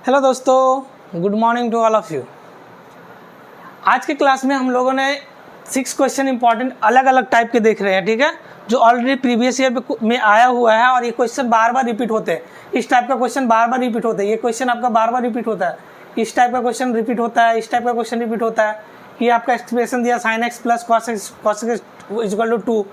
Hello दोस्तों, good morning to all of you. आज के क्लास में हम लोगों ने 6 क्वेश्चन इंपॉर्टेंट अलग अलग टाइप के देख रहे हैं, ठीक है, जो ऑलरेडी प्रीवियस ईयर में आया हुआ है और ये क्वेश्चन बार बार रिपीट होते हैं। इस टाइप का क्वेश्चन बार बार रिपीट होता है, ये क्वेश्चन आपका बार बार रिपीट होता है, इस टाइप का क्वेश्चन रिपीट होता है, इस टाइप का क्वेश्चन रिपीट होता है। ये आपका एक्सप्रेशन दिया sin x plus cos x equal to 2,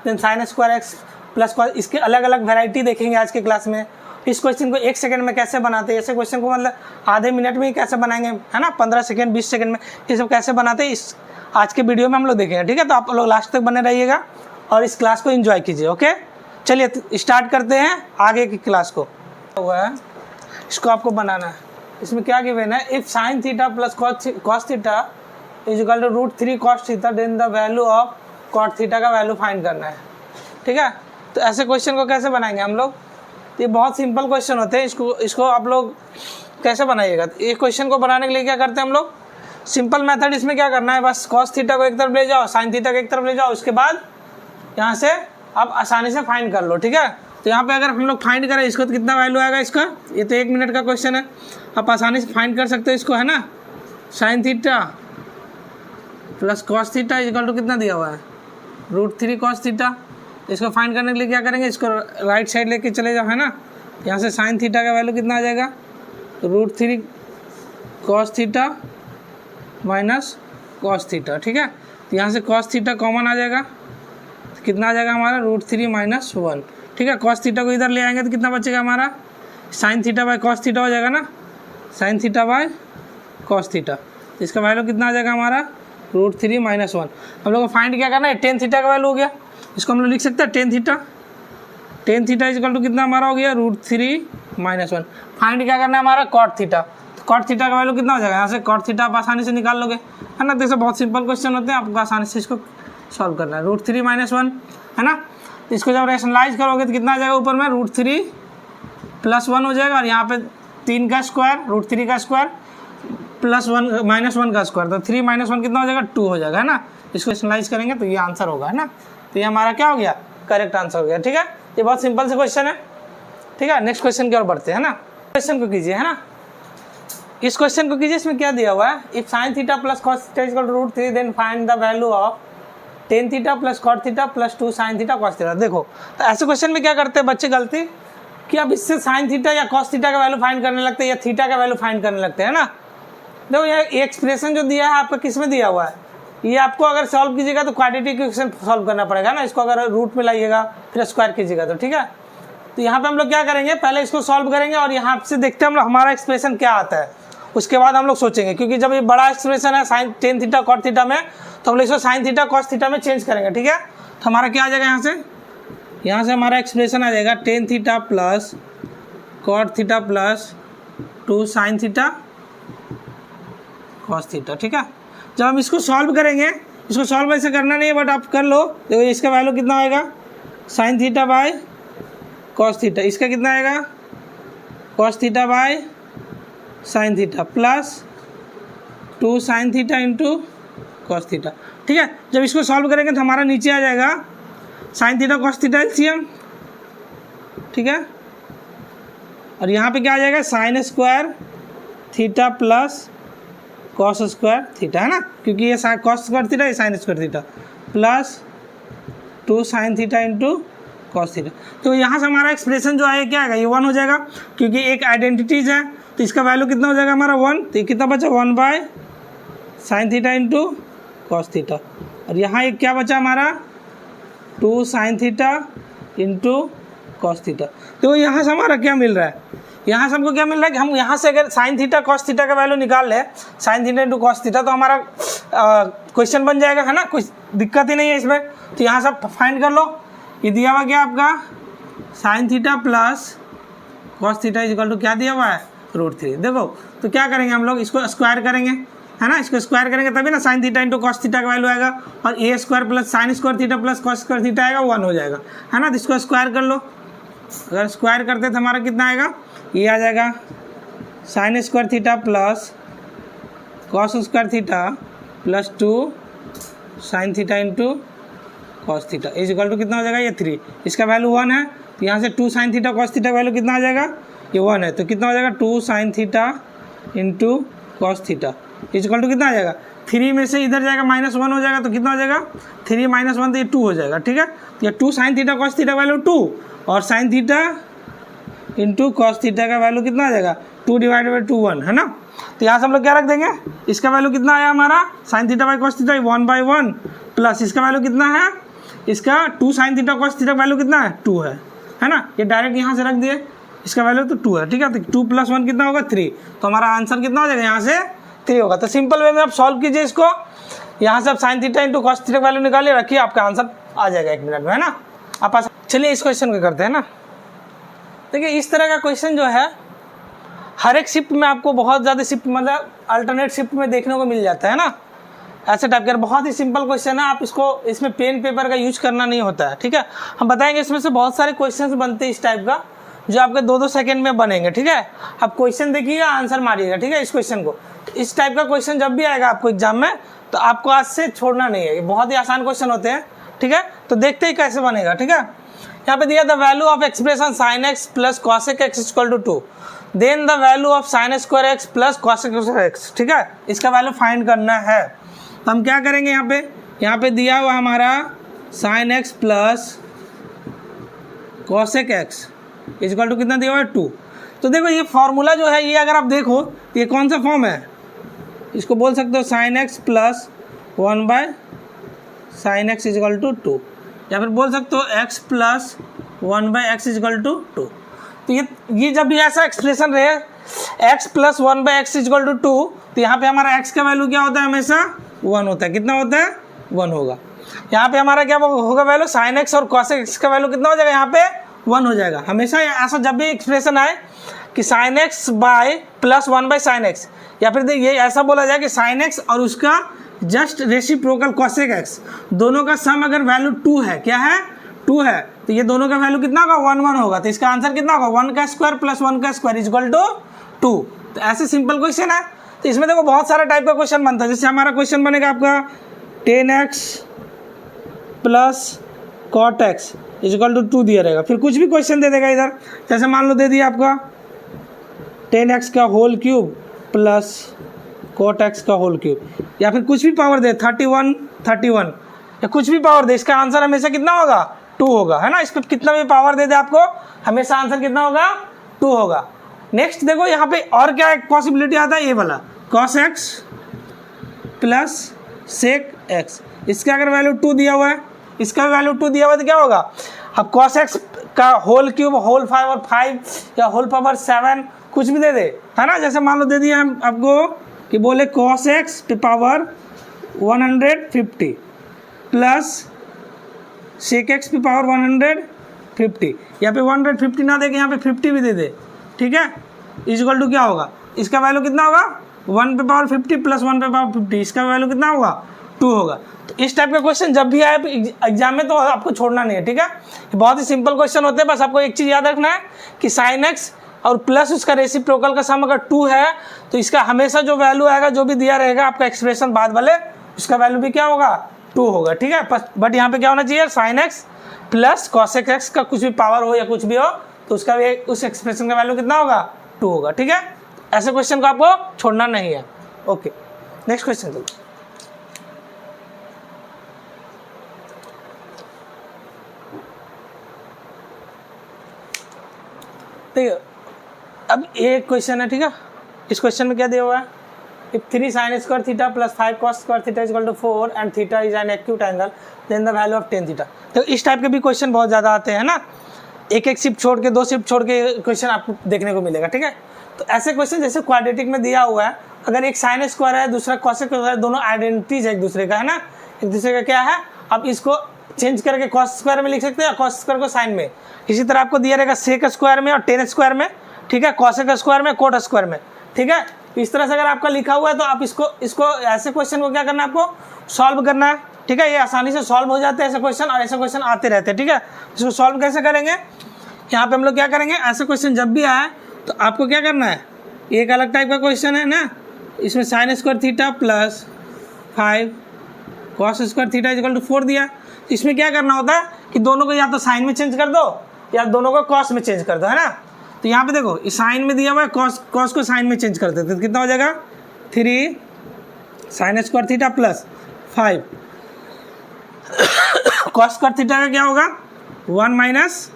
then sin square x plus cos, इसके अलग अलग वेराइटी देखेंगे आज के क्लास में। इस क्वेश्चन को 1 सेकंड में कैसे बनाते हैं, ऐसे क्वेश्चन को मतलब आधे मिनट में ही कैसे बनाएंगे, है ना, 15 सेकंड 20 सेकंड में, ये सब कैसे बनाते हैं इस आज के वीडियो में हम लोग देखेंगे, ठीक है। तो आप लोग लास्ट तक बने रहिएगा और इस क्लास को एंजॉय कीजिए। ओके, चलिए स्टार्ट करते हैं आगे की क्लास को। हुआ है, इसको आपको बनाना है। इसमें क्या गिवन है, if sine theta plus cos theta is equal to √3 cos theta, then the value of cot theta का वैल्यू फाइंड करना है, ठीक है। तो ऐसे क्वेश्चन को कैसे बनाएंगे हम लोग, ये बहुत सिंपल क्वेश्चन होते हैं। इसको आप लोग कैसे बनाइएगा, ये क्वेश्चन को बनाने के लिए क्या करते हैं हम लोग, सिंपल मेथड। इसमें क्या करना है, बस कॉस थीटा को एक तरफ ले जाओ, साइन थीटा को एक तरफ ले जाओ, उसके बाद यहाँ से आप आसानी से फाइंड कर लो, ठीक है। तो यहाँ पे अगर हम लोग फाइंड करें इसको तो कितना वैल्यू आएगा इसका, ये तो 1 मिनट का क्वेश्चन है, आप आसानी से फाइंड कर सकते हो इसको, है ना। Sine theta plus cos theta equal to कितना दिया हुआ है, √3 cos थीटा। इसको फाइंड करने के लिए क्या करेंगे, इसको राइट साइड लेके चले जाओ, है ना। यहाँ से साइन थीटा का वैल्यू कितना आ जाएगा, √3 cos theta minus cos theta, ठीक है। तो यहाँ से cos थीटा कॉमन आ जाएगा, तो कितना आ जाएगा हमारा, √3 - 1, ठीक है। cos थीटा को इधर ले आएंगे तो कितना बचेगा हमारा, sine theta by cos theta हो जाएगा ना, sine theta by cos theta. तो इसका वैल्यू कितना आ जाएगा हमारा, √3 - 1। हम लोग को फाइंड क्या करना है, tan थीटा का वैल्यू हो गया, इसको हम लोग लिख सकते हैं tan थीटा इक्वल टू कितना हमारा हो गया, √3 - 1। फाइंड क्या करना है हमारा, cot थीटा। तो cot थीटा का वैल्यू कितना हो जाएगा, यहाँ से cot थीटा आप आसानी से निकाल लोगे, है ना। देखो बहुत सिंपल क्वेश्चन होते हैं, आपको आसानी से इसको सॉल्व करना है। √3 - 1, है ना। तो इसको जब रैशनलाइज करोगे तो कितना आ जाएगा, ऊपर में √3 + 1 हो जाएगा, और यहाँ पे 3 का स्क्वायर, √3 का स्क्वायर प्लस 1 -1 का स्क्वायर, तो 3 - 1 कितना हो जाएगा, 2 हो जाएगा, है ना। इसको रैशनलाइज करेंगे तो ये आंसर होगा, है ना। तो ये हमारा क्या हो गया, करेक्ट आंसर हो गया, ठीक है। ये बहुत सिंपल से क्वेश्चन है, ठीक है। नेक्स्ट क्वेश्चन की ओर बढ़ते हैं, है ना। क्वेश्चन को कीजिए, है ना, इस क्वेश्चन को कीजिए। इसमें क्या दिया हुआ है, if sine theta plus cos theta equal to √3, then find the value of tan theta plus cot theta plus 2 sin theta cos theta. देखो तो ऐसे क्वेश्चन में क्या करते हैं बच्चे गलती, कि अब इससे साइन थीटा या cos थीटा का वैल्यू फाइंड करने लगते हैं या थीटा का वैल्यू फाइंड करने लगते हैं, ना। देखो ये एक्सप्रेशन जो दिया है आपका किस में दिया हुआ है, ये आपको अगर सॉल्व कीजिएगा तो क्वाड्रेटिक इक्वेशन सॉल्व करना पड़ेगा ना। इसको अगर रूट में लाइएगा फिर स्क्वायर कीजिएगा तो, ठीक है। तो यहाँ पे हम लोग क्या करेंगे, पहले इसको सॉल्व करेंगे और यहाँ से देखते हैं हम लोग हमारा एक्सप्रेशन क्या आता है, उसके बाद हम लोग सोचेंगे। क्योंकि जब ये बड़ा एक्सप्रेशन है sine tan theta cot theta में, तो हम लोग इसको साइन थीटा cos थीटा में चेंज करेंगे, ठीक है। तो हमारा क्या आ जाएगा, यहाँ से हमारा एक्सप्रेशन आ जाएगा tan theta plus cot theta plus 2 sin theta cos theta, ठीक है। जब हम इसको सॉल्व करेंगे, इसको सॉल्व ऐसे करना नहीं है बट आप कर लो। देखो इसका वैल्यू कितना आएगा, sine theta by cos theta, इसका कितना आएगा, cos theta by sine theta plus 2 sin theta into cos theta, ठीक है। जब इसको सॉल्व करेंगे तो हमारा नीचे आ जाएगा sign theta cos theta LCM, ठीक है। और यहाँ पे क्या आ जाएगा, sine square theta plus cos square theta, है ना, क्योंकि ये cos स्क्वायर थीटा, ये sign square theta plus 2 sin theta into cos theta. तो यहाँ से हमारा एक्सप्रेशन जो आएगा क्या आएगा, ये 1 हो जाएगा, क्योंकि एक आइडेंटिटीज है तो इसका वैल्यू कितना हो जाएगा हमारा 1। तो ये कितना बचा, 1 sin theta into cos theta. और यहाँ एक क्या बचा हमारा, 2 sin theta into cos theta. तो यहाँ से हमारा क्या मिल रहा है, यहाँ से हमको क्या मिल रहा है कि हम यहाँ से अगर साइन थीटा cos थीटा का वैल्यू निकाल लें, sine theta into cos theta, तो हमारा क्वेश्चन बन जाएगा, है ना, कुछ दिक्कत ही नहीं है इसमें। तो यहाँ से फाइंड कर लो, ये दिया हुआ क्या आपका, sine theta plus cos theta equal to क्या दिया हुआ है, √3। देखो तो क्या करेंगे हम लोग, इसको स्क्वायर करेंगे, है ना, इसको स्क्वायर करेंगे तभी ना sine theta into cos theta का वैल्यू आएगा, और a square plus sign square theta plus cos square theta आएगा 1 हो जाएगा, है ना। तो इसको स्क्वायर कर लो, अगर स्क्वायर करते तो हमारा कितना आएगा, ये आ जाएगा sine square theta plus cos square theta plus 2 sin theta into cos theta is equal to कितना हो जाएगा, ये 3। इसका वैल्यू 1 है, तो यहाँ से 2 sin थीटा cos थीटा का वैल्यू कितना आ जाएगा, ये 1 है, तो कितना हो जाएगा 2 sin theta into cos theta equal to कितना आ जाएगा 3 में से इधर जाएगा -1 हो जाएगा, तो कितना हो जाएगा 3 - 1 तो ये 2 हो जाएगा। ठीक है, ये 2 sin theta cos theta value 2 और sin theta into cos theta का वैल्यू कितना आ जाएगा 2 / 2 1 है ना। तो यहाँ से हम लोग क्या रख देंगे, इसका वैल्यू कितना आया हमारा sin theta by cos theta 1/1 plus इसका वैल्यू कितना है, इसका 2 sin theta cos theta value कितना है 2 है ना। ये डायरेक्ट यहाँ से रख दिए, इसका वैल्यू तो 2 है। ठीक है, तो 2 + 1 कितना होगा 3, तो हमारा आंसर कितना हो जाएगा यहाँ से 3 होगा। तो सिंपल वे में आप सॉल्व कीजिए इसको, यहाँ से आप sin theta into cos theta value निकालिए, रखिए, आपका आंसर आ जाएगा 1 मिनट में, है ना। आप चलिए इस क्वेश्चन को करते हैं ना। देखिए इस तरह का क्वेश्चन जो है हर एक शिफ्ट में आपको बहुत ज़्यादा शिफ्ट मतलब अल्टरनेट शिफ्ट में देखने को मिल जाता है ना, ऐसे टाइप का। बहुत ही सिंपल क्वेश्चन है, आप इसको इसमें पेन पेपर का यूज करना नहीं होता है। ठीक है, हम बताएंगे इसमें से बहुत सारे क्वेश्चंस बनते हैं इस टाइप का, जो आपके 2-2 सेकंड में बनेंगे। ठीक है, आप क्वेश्चन देखिएगा, आंसर मारिएगा। ठीक है, इस क्वेश्चन को, इस टाइप का क्वेश्चन जब भी आएगा आपको एग्जाम में, तो आपको आज से छोड़ना नहीं है, ये बहुत ही आसान क्वेश्चन होते हैं। ठीक है, तो देखते ही कैसे बनेगा। ठीक है, यहाँ पे दिया the value of expression sin x plus cosec x = 2, then the value of sin square x plus cosec x। ठीक है, इसका वैल्यू फाइंड करना है। तो हम क्या करेंगे, यहाँ पे दिया हुआ हमारा sin x plus cosec x = कितना दिया हुआ है 2। तो देखो ये फॉर्मूला जो है, ये अगर आप देखो तो ये कौन सा फॉर्म है, इसको बोल सकते हो sin x plus 1/sin x = 2, या फिर बोल सकते हो x प्लस 1/x = 2। तो ये जब भी ऐसा एक्सप्रेशन रहे x प्लस 1/x = 2, तो यहाँ पे हमारा x का वैल्यू क्या होता है, हमेशा 1 होता है। कितना होता है 1 होगा। यहाँ पे हमारा क्या होगा वैल्यू, sin x और cosec x का वैल्यू कितना हो जाएगा, यहाँ पे 1 हो जाएगा। हमेशा ऐसा जब भी एक्सप्रेशन आए कि sin x by plus 1/sin x, या फिर ये ऐसा बोला जाए कि sin x और उसका जस्ट रेसिप्रोकल cosec x, दोनों का सम अगर वैल्यू 2 है, क्या है 2 है, तो ये दोनों का वैल्यू कितना होगा 1 होगा। तो इसका आंसर कितना होगा 1 का स्क्वायर प्लस 1 का स्क्वायर = 2। तो ऐसे सिंपल क्वेश्चन है। तो इसमें देखो बहुत सारा टाइप का क्वेश्चन बनता है। जैसे हमारा क्वेश्चन बनेगा आपका 10x प्लस cot x = 2 दिया रहेगा, फिर कुछ भी क्वेश्चन दे देगा इधर। जैसे मान लो दे दिया आपका 10x का whole cube plus cot x का होल क्यूब, या फिर कुछ भी पावर दे 31 या कुछ भी पावर दे, इसका आंसर हमेशा कितना होगा 2 होगा, है ना। इस पर कितना भी पावर दे दे आपको, हमेशा आंसर कितना होगा 2 होगा। नेक्स्ट देखो यहाँ पे और क्या एक पॉसिबिलिटी आता है, ये वाला cos x plus sec x, इसका अगर वैल्यू 2 दिया हुआ है, इसका वैल्यू 2 दिया हुआ है, तो क्या होगा, अब cos x का होल क्यूब होल 5 या होल पावर 7 कुछ भी दे दे, है ना। जैसे मान लो दे दिया हम आपको कि बोले cos x पे पावर 150 प्लस sec x पे पावर 150, यहाँ पे 150 ना दे के यहाँ पे 50 भी दे दे। ठीक है, = क्या होगा, इसका वैल्यू कितना होगा 1 पे पावर 50 प्लस 1 पे पावर 50, इसका वैल्यू कितना होगा 2 होगा। तो इस टाइप का क्वेश्चन जब भी आए एग्जाम में, तो आपको छोड़ना नहीं है। ठीक है, बहुत ही सिंपल क्वेश्चन होते हैं। बस आपको एक चीज़ याद रखना है कि sin x और प्लस उसका रेसिप्रोकल का सम अगर 2 है, तो इसका हमेशा जो वैल्यू आएगा, जो भी दिया रहेगा आपका एक्सप्रेशन बाद वाले, उसका वैल्यू भी क्या होगा 2 होगा। ठीक है, बट यहाँ पे क्या होना चाहिए, sin x plus cosec x का कुछ भी पावर हो या कुछ भी हो, तो उसका भी उस एक्सप्रेशन का वैल्यू कितना होगा 2 होगा। ठीक है, ऐसे क्वेश्चन को आपको छोड़ना नहीं है। ओके, नेक्स्ट क्वेश्चन चलो। ठीक है, अब एक क्वेश्चन है। ठीक है, इस क्वेश्चन में क्या दिया हुआ है, if 3 sin square theta plus 5 cos square theta = 4 and theta is an acute angle, then the value of tan theta. तो इस टाइप के भी क्वेश्चन बहुत ज़्यादा आते हैं ना, एक शिफ्ट छोड़ के 2 शिफ्ट छोड़ के क्वेश्चन आपको देखने को मिलेगा। ठीक है, तो ऐसे क्वेश्चन जैसे क्वाड्रेटिक में दिया हुआ है, अगर एक sin स्क्वायर है दूसरा cos स्क्वायर है, दोनों आइडेंटिटीज है एक दूसरे का, है ना। एक दूसरे का क्या है, आप इसको चेंज करके cos स्क्वायर में लिख सकते हैं, cos स्क्वायर को sin में। इसी तरह आपको दिया रहेगा sec स्क्वायर में और tan स्क्वायर में। ठीक है, cosec स्क्वायर में, cot स्क्वायर में। ठीक है, इस तरह से अगर आपका लिखा हुआ है, तो आप इसको ऐसे क्वेश्चन को क्या करना है, आपको सॉल्व करना है। ठीक है, ये आसानी से सॉल्व हो जाते हैं ऐसे क्वेश्चन, और ऐसे क्वेश्चन आते रहते हैं। ठीक है, इसको सॉल्व कैसे करेंगे, यहाँ पे हम लोग क्या करेंगे, ऐसे क्वेश्चन जब भी आए तो आपको क्या करना है, एक अलग टाइप का क्वेश्चन है ना, इसमें sin square theta plus 5 cos square theta = 4 दिया। तो इसमें क्या करना होता है कि दोनों को या तो साइन में चेंज कर दो या दोनों को कॉस में चेंज कर दो, है ना। तो यहाँ पे देखो इस साइन में दिया हुआ है, कॉस को साइन में चेंज करते थे तो कितना हो जाएगा 3 sine square theta plus 5 cos square theta का क्या होगा 1 माइनस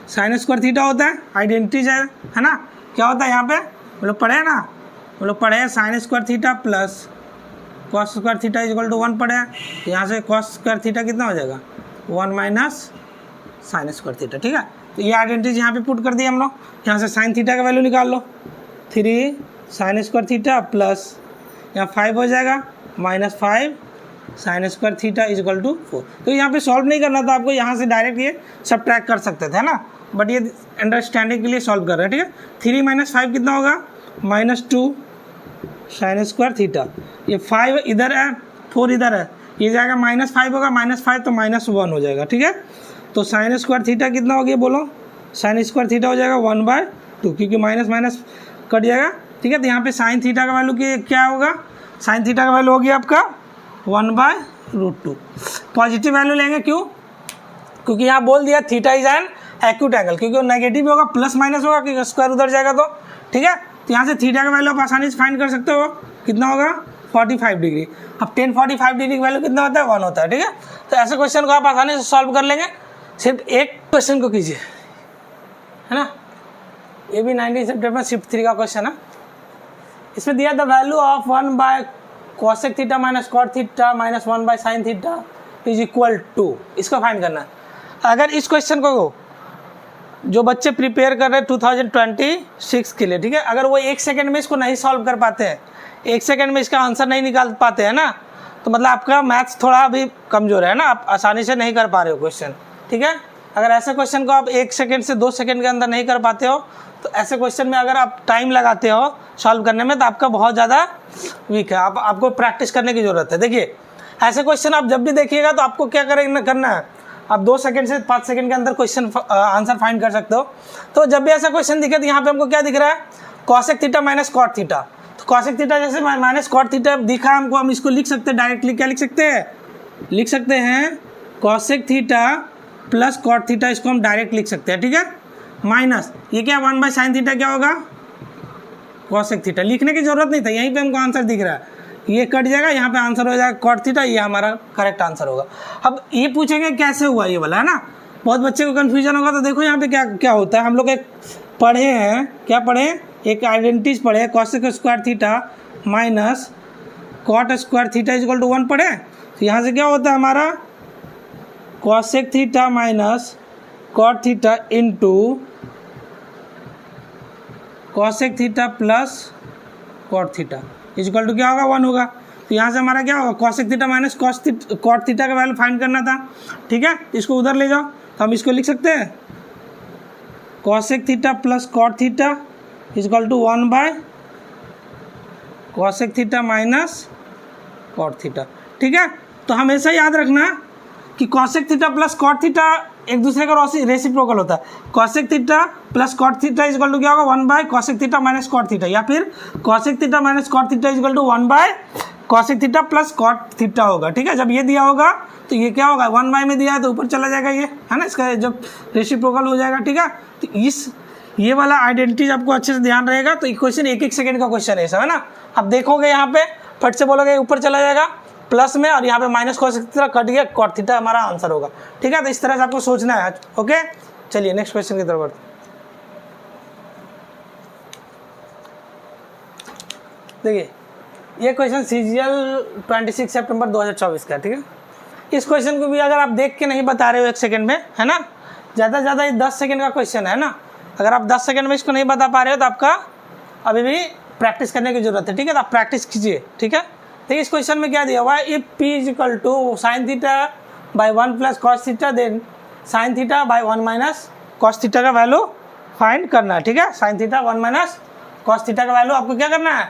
साइन स्क्वायर थीटा होता है, आइडेंटिटी है ना। क्या होता है यहाँ पे हम लोग पढ़े हैं ना, हम लोग पढ़े हैं sine square theta plus cos square theta equal to 1 पढ़े हैं। तो यहाँ से कॉस स्क्वायर थीटा कितना हो जाएगा 1 माइनस साइन स्क्वायर थीटा, ठीक है। तो ये आइडेंटिटी यहाँ पे पुट कर दिया हम लोग। यहाँ से साइन थीटा का वैल्यू निकाल लो, 3 साइन स्क्वायर थीटा प्लस यहाँ 5 हो जाएगा minus 5 sine square theta equal to 4। तो यहाँ पे सॉल्व नहीं करना था आपको, यहाँ से डायरेक्ट ये सब्ट्रैक्ट कर सकते थे, है ना, बट ये अंडरस्टैंडिंग के लिए सॉल्व कर रहे हैं, ठीक है। 3 माइनस 5 कितना होगा -2 साइन स्क्वायर थीटा, ये 5 इधर है 4 इधर है, ये जाएगा -5 होगा, -5 तो -1 हो जाएगा, ठीक है। तो साइन स्क्वायर थीटा कितना हो गया बोलो, साइन स्क्वायर थीटा हो जाएगा 1/2 क्योंकि माइनस माइनस कट जाएगा, ठीक है। तो यहाँ पे साइन थीटा का वैल्यू क्या होगा, साइन थीटा का वैल्यू हो गया आपका 1/√2। पॉजिटिव वैल्यू लेंगे, क्यों, क्योंकि यहाँ बोल दिया theta is an acute angle, क्योंकि वो नेगेटिव होगा प्लस माइनस होगा क्योंकि स्क्वायर उधर जाएगा तो, ठीक है। तो यहाँ से थीटा का वैल्यू आप आसानी से फाइंड कर सकते हो, कितना होगा 45 डिग्री। अब 1045 डिग्री का वैल्यू कितना होता है 1 होता है, ठीक है। तो ऐसे क्वेश्चन को आप आसानी से सॉल्व कर लेंगे, सिर्फ एक क्वेश्चन को कीजिए, है ना। ये भी 19 सितंबर शिफ्ट 3 का क्वेश्चन है। इसमें दिया the value of 1/cosec theta minus cot theta minus 1/sin theta is equal to, इसको फाइंड करना है। अगर इस क्वेश्चन को जो बच्चे प्रिपेयर कर रहे हैं 2026 के लिए, ठीक है, अगर वो 1 सेकेंड में इसको नहीं सॉल्व कर पाते हैं, 1 सेकेंड में इसका आंसर नहीं निकाल पाते हैं ना, तो मतलब आपका मैथ्स थोड़ा भी कमज़ोर है ना, आप आसानी से नहीं कर पा रहे हो क्वेश्चन, ठीक है। अगर ऐसे क्वेश्चन को आप 1 सेकेंड से 2 सेकेंड के अंदर नहीं कर पाते हो, तो ऐसे क्वेश्चन में अगर आप टाइम लगाते हो सॉल्व करने में तो आपका बहुत ज़्यादा वीक है, आपको प्रैक्टिस करने की ज़रूरत है। देखिए ऐसे क्वेश्चन आप जब भी देखिएगा तो आपको क्या करना है, आप 2 सेकंड से 5 सेकंड के अंदर क्वेश्चन आंसर फाइंड कर सकते हो। तो जब भी ऐसा क्वेश्चन दिखे तो यहाँ पे हमको क्या दिख रहा है, cosec theta minus cot theta. तो cosec थीटा जैसे माइनस cot थीटा दिखा हमको, हम इसको लिख सकते हैं डायरेक्टली, क्या लिख सकते हैं, लिख सकते हैं cosec theta plus cot theta, इसको हम डायरेक्ट लिख सकते हैं, ठीक है। माइनस ये क्या 1/sin थीटा क्या होगा cosec थीटा, लिखने की जरूरत नहीं था, यहीं पे हमको आंसर दिख रहा है, ये कट जाएगा, यहाँ पे आंसर हो जाएगा cot थीटा, ये हमारा करेक्ट आंसर होगा। अब ये पूछेंगे कैसे हुआ ये वाला, है ना, बहुत बच्चे को कन्फ्यूजन होगा। तो देखो यहाँ पे क्या क्या होता है, हम लोग एक पढ़े हैं, क्या पढ़े, एक आइडेंटिटीज पढ़े, cosec square theta minus cot square theta equal to 1 पढ़े। तो यहाँ से क्या होता है हमारा cosec theta minus cot theta into cosec theta plus cot theta equal to क्या होगा 1 होगा। तो यहाँ से हमारा क्या होगा cosec theta minus cot theta का वैल्यू फाइंड करना था, ठीक है। इसको उधर ले जाओ, तो हम इसको लिख सकते हैं cosec theta plus cot theta equal to 1/cosec theta minus cot theta, ठीक है। तो हमेशा याद रखना कि cosec theta plus cot theta एक दूसरे का रेसिप्रोकल होता है। cosec theta plus cot theta equal to क्या होगा 1/cosec theta minus cot theta, या फिर cosec theta minus cot theta equal to 1/cosec theta plus cot theta होगा, ठीक है। जब ये दिया होगा तो ये क्या होगा 1 में दिया है तो ऊपर चला जाएगा, ये है ना, इसका जब रेसिप्रोकल हो जाएगा, ठीक है। तो ये वाला आइडेंटिटी आपको अच्छे से ध्यान रहेगा। तो ये क्वेश्चन 1-1 सेकेंड का क्वेश्चन है, सब है ना। आप देखोगे यहाँ पे फट से बोलोगे ऊपर चला जाएगा प्लस में, और यहाँ पे माइनस cosec थीटा कट गया, cot थीटा हमारा आंसर होगा, ठीक है। तो इस तरह से आपको सोचना है, ओके। चलिए नेक्स्ट क्वेश्चन की तरफ बढ़ते हैं। देखिए ये क्वेश्चन CGL 26 सितंबर 2024 का, ठीक है। इस क्वेश्चन को भी अगर आप देख के नहीं बता रहे हो 1 सेकेंड में, है ना, ज़्यादा से ज़्यादा ये 10 सेकेंड का क्वेश्चन है ना, अगर आप 10 सेकेंड में इसको नहीं बता पा रहे हो तो आपका अभी भी प्रैक्टिस करने की जरूरत है, ठीक है। तो आप प्रैक्टिस कीजिए, ठीक है। देखिए इस क्वेश्चन में क्या दिया हुआ है, if P equal to sine theta by 1 plus cos theta then sine theta by 1 minus cos theta का वैल्यू फाइंड करना है, ठीक है। Sine theta 1 minus cos theta का वैल्यू आपको क्या करना है,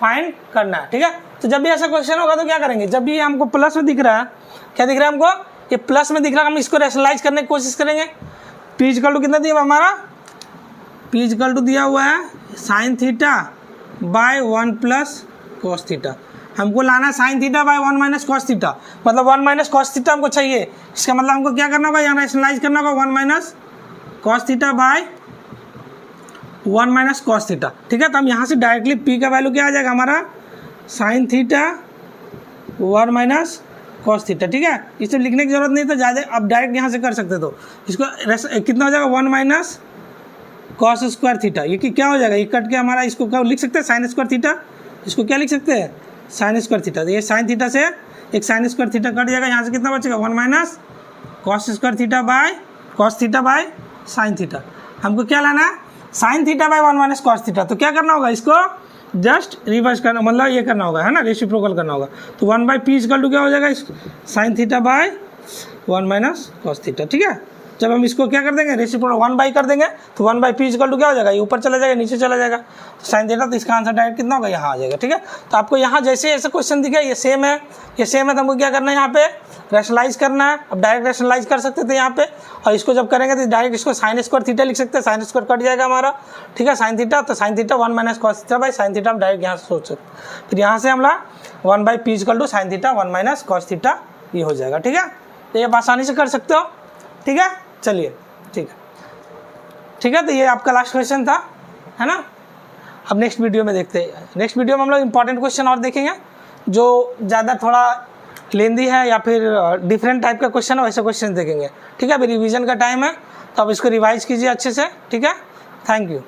फाइंड करना है, ठीक है। तो जब भी ऐसा क्वेश्चन होगा तो क्या करेंगे, जब भी हमको प्लस में दिख रहा है, क्या दिख रहा है हमको, ये प्लस में दिख रहा है, हम इसको रैशनलाइज करने की कोशिश करेंगे। P इक्वल टू कितना दिया हुआ हमारा, P इक्वल टू दिया हुआ है sine theta by 1 plus cos theta, हमको लाना है sine theta by 1 minus cos theta, मतलब 1 माइनस cos थीटा हमको चाहिए। इसका मतलब हमको क्या करना होगा, यहाँ रैशनलाइज करना होगा 1 minus cos theta by 1 minus cos theta, ठीक है। तो हम यहाँ से डायरेक्टली पी का वैल्यू क्या आ जाएगा हमारा sign theta 1 minus cos theta, ठीक है। इसे लिखने की जरूरत नहीं था ज़्यादा, आप डायरेक्ट यहाँ से कर सकते। तो इसको कितना हो जाएगा 1 माइनस कॉस स्क्वायर थीटा, ये कि क्या हो जाएगा, ये कट के हमारा इसको क्या लिख सकते हैं साइन स्क्वायर थीटा, इसको क्या लिख सकते हैं साइन स्क्वायर थीटा। तो ये साइन थीटा से एक साइन स्क्वायर थीटा कट जाएगा, यहाँ से कितना बचेगा 1 minus cos square theta by cos theta by sine theta. हमको क्या लाना है sine theta by 1 minus cos theta. तो क्या करना होगा, इसको जस्ट रिवर्स करना, मतलब ये करना होगा, है ना, रेसिप्रोकल करना होगा। तो 1 बाई पी इक्वल टू क्या हो जाएगा sine theta by 1 minus cos theta, ठीक है। जब हम इसको क्या कर देंगे रेसिप्रोकल 1 बाई कर देंगे तो 1 बाई पी इक्वल टू क्या हो जाएगा, ये ऊपर चला जाएगा नीचे चला जाएगा तो साइन थीटा, तो इसका आंसर डायरेक्ट कितना होगा यहाँ आ जाएगा, ठीक है। तो आपको यहाँ जैसे ऐसे क्वेश्चन दिखे ये सेम है, ये सेम है, तो हमको क्या करना है यहाँ पे रैशनलाइज करना है। अब डायरेक्ट रैशनलाइज कर सकते थे यहाँ पे, और इसको जब करेंगे तो डायरेक्ट इसको साइन स्क्वायर थीटा लिख सकते हैं, साइन स्क्वायर कट जाएगा हमारा, ठीक है, साइन थीटा। तो sine theta 1 minus cos theta by sine theta, हम डायरेक्ट यहाँ से सोच सकते। फिर यहाँ से हमारा 1 by P equal to sine theta 1 minus cos theta ये हो जाएगा, ठीक है। तो ये आप आसानी से कर सकते हो, ठीक है। चलिए ठीक है, ठीक है। तो ये आपका लास्ट क्वेश्चन था, है ना। अब नेक्स्ट वीडियो में देखते हैं, नेक्स्ट वीडियो में हम लोग इंपॉर्टेंट क्वेश्चन और देखेंगे जो ज़्यादा थोड़ा लेंदी है या फिर डिफरेंट टाइप का क्वेश्चन है, वैसे क्वेश्चन देखेंगे, ठीक है। अभी रिवीजन का टाइम है तो आप इसको रिवाइज कीजिए अच्छे से, ठीक है। Thank you.